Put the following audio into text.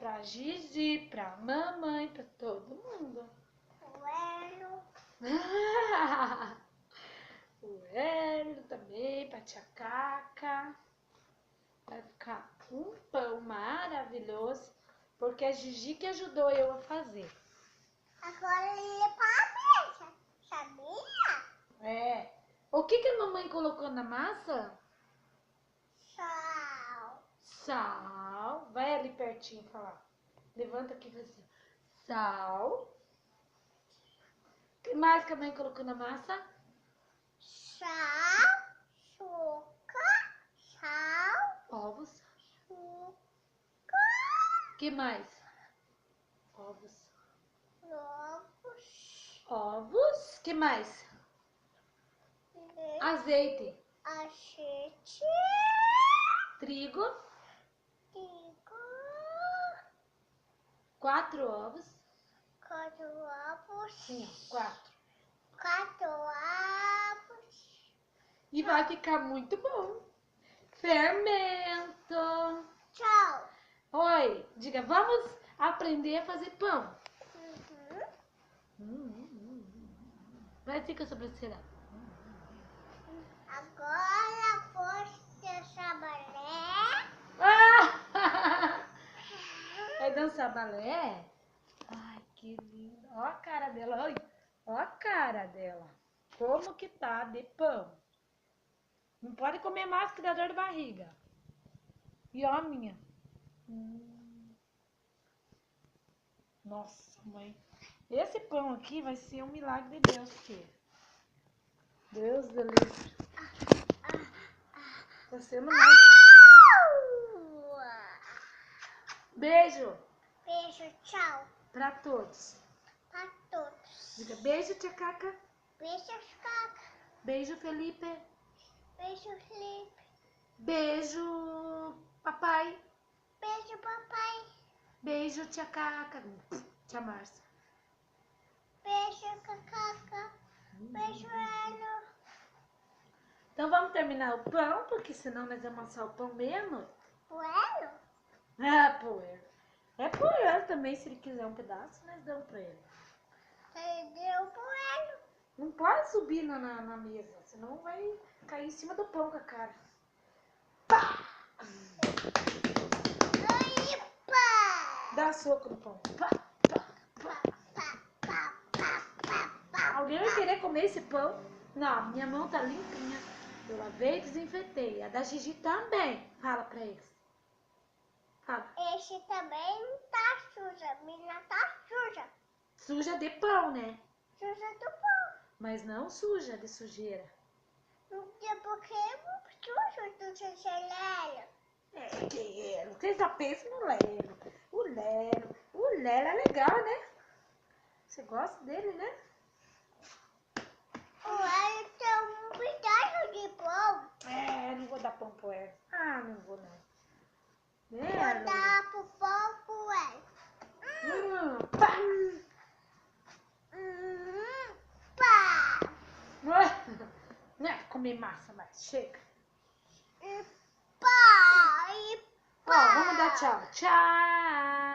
pra Gigi, pra mamãe, pra todo mundo. O Hélio também, pra tia Caca. Vai ficar um pão maravilhoso, porque a Gigi que ajudou eu a fazer. Agora ele é para a sabia? É. O que a mamãe colocou na massa? Sal. Sal. Vai ali pertinho falar. Levanta aqui e faz assim. Sal. O que mais que a mãe colocou na massa? Sal, açúcar, sal, Ovos. açúcar, O que mais? Ovos. ovos, Ovos. O que mais? Azeite. azeite, Trigo. trigo, 4 ovos. 4 ovos, Sim, 4. 4 ovos. E vai ficar muito bom. Fermento. Tchau. Oi, diga, vamos aprender a fazer pão. Vai ficar a sobrancelha. Agora você sabalé. Vai dançar balé? Ai, que lindo. Ó a cara dela, oi. Ó a cara dela. Como que tá de pão. Não pode comer mais que dá dor de barriga. E ó a minha. Nossa, mãe. Esse pão aqui vai ser um milagre de Deus, filho. Deus do livre. Tá sendo mais. Beijo Beijo, tchau. pra todos. Para todos. Diga beijo, tia Caca. Beijo, Caca. Beijo, Felipe. Beijo, Felipe. Beijo, papai. Beijo, papai. Beijo, tia Caca. Tia Márcia. Beijo, Cacaca. Beijo, Hélio. Então vamos terminar o pão, porque senão nós vamos amassar o pão mesmo. O Hélio? Ah, poeira. É poeira também, se ele quiser um pedaço, nós damos pra ele. Ele deu pro Hélio. Não pode subir na mesa, senão vai cair em cima do pão com a cara. Pá! Opa! Dá soco no pão. Pá, pá, pá. Pá, pá, pá, pá, pá. Alguém vai querer comer esse pão? Não, minha mão tá limpinha. Eu lavei e desinfetei. A da Gigi também. Fala pra eles. Fala. Esse também tá suja. Minha tá suja. Suja de pão, né? Suja do pão. Mas não suja de sujeira. Não tem porque é suja do seu Hélio. É, que é. Vocês só pensam no Lelo. O Lelo é legal, né? Você gosta dele, né? O Hélio tem um pedaço de pão. É, não vou dar pão pro Hélio. Ah, não vou não. Vou É, dar pro pão pro Hélio. pá. Pá! Não é comer massa, mas chega. E pá! E Ó, vamos dar tchau. Tchau.